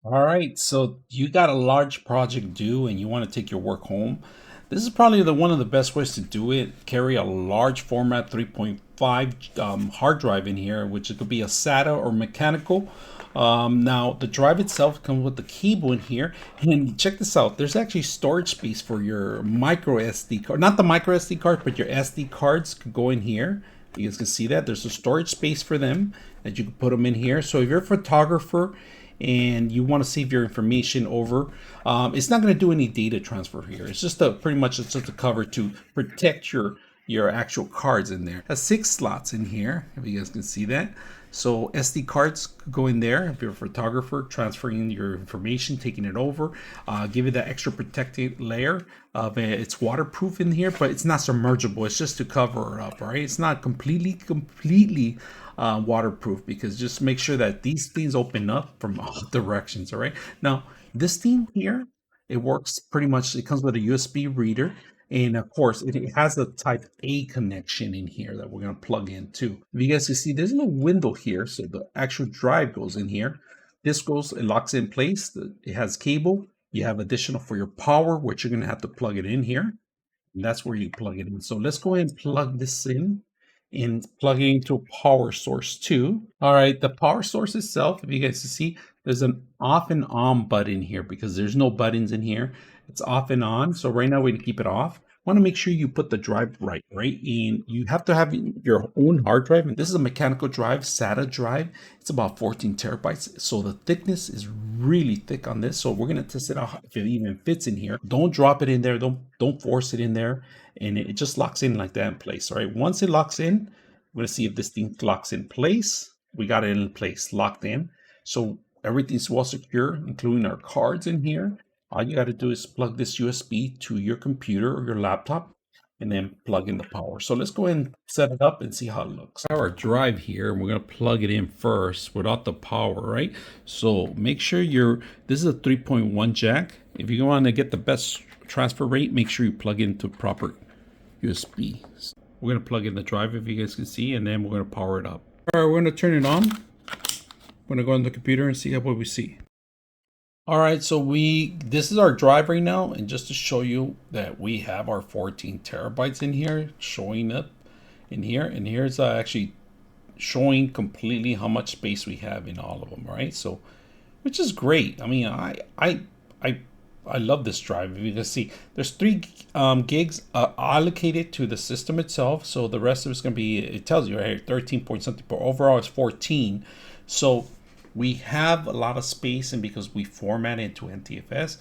All right, so you got a large project due and you want to take your work home. This is probably the one of the best ways to do it. Carry a large format 3.5 hard drive in here, which it could be a SATA or mechanical. Now the drive itself comes with the cable in here, and check this out. There's actually storage space for your micro SD card, not the micro SD card, but your SD cards could go in here. You guys can see that there's a storage space for them that you can put them in here. So if you're a photographer and you want to save your information over, it's not going to do any data transfer here. It's just a pretty much it's just a cover to protect your actual cards in there. It has 6 slots in here, if you guys can see that. So SD cards go in there if you're a photographer, transferring your information, taking it over. Give it that extra protective layer of it's waterproof in here, but it's not submergible. It's just to cover it up, right? It's not completely waterproof, because just make sure that these things open up from all directions. All right. Now this thing here, it works pretty much. It comes with a USB reader. And of course, it has a type A connection in here that we're going to plug in too. If you guys can see, there's a little window here. So the actual drive goes in here. This goes, it locks in place. It has cable. You have additional for your power, which you're going to have to plug it in here. And that's where you plug it in. So let's go ahead and plug this in and plug it into a power source too. All right, the power source itself, if you guys can see, there's an off and on button here because there's no buttons in here. It's off and on. So right now we keep it off. Want to make sure you put the drive right? And you have to have your own hard drive. And this is a mechanical drive, SATA drive. It's about 14 terabytes. So the thickness is really thick on this. So we're going to test it out if it even fits in here. Don't drop it in there. Don't force it in there. And it just locks in like that in place. All right. Once it locks in, we're going to see if this thing locks in place. We got it in place, locked in. So everything's well secure, including our cards in here. All you got to do is plug this USB to your computer or your laptop and then plug in the power. So let's go ahead and set it up and see how it looks. Our drive here, and we're going to plug it in first without the power, right? So make sure this is a 3.1 jack. If you want to get the best transfer rate, make sure you plug into proper USB. We're going to plug in the drive, if you guys can see, and then we're going to power it up. All right, we're going to turn it on. We're going to go on the computer and see what we see. All right, so this is our drive right now, and just to show you that we have our 14 terabytes in here showing up in here, and here's actually showing completely how much space we have in all of them, right? So, which is great. I mean, I love this drive. You can see there's 3 gigs allocated to the system itself, so the rest of it's going to be, it tells you right here 13 point something, but overall it's 14. So we have a lot of space, and because we format it into NTFS,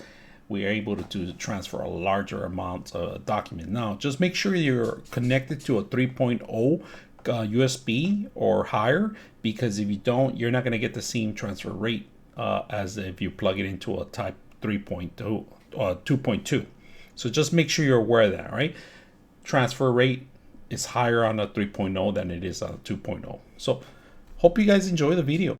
we are able to transfer a larger amount of document. Now, just make sure you're connected to a 3.0 USB or higher, because if you don't, you're not going to get the same transfer rate as if you plug it into a type 3.2, 2.2. So just make sure you're aware of that, right? Transfer rate is higher on a 3.0 than it is on a 2.0. So hope you guys enjoy the video.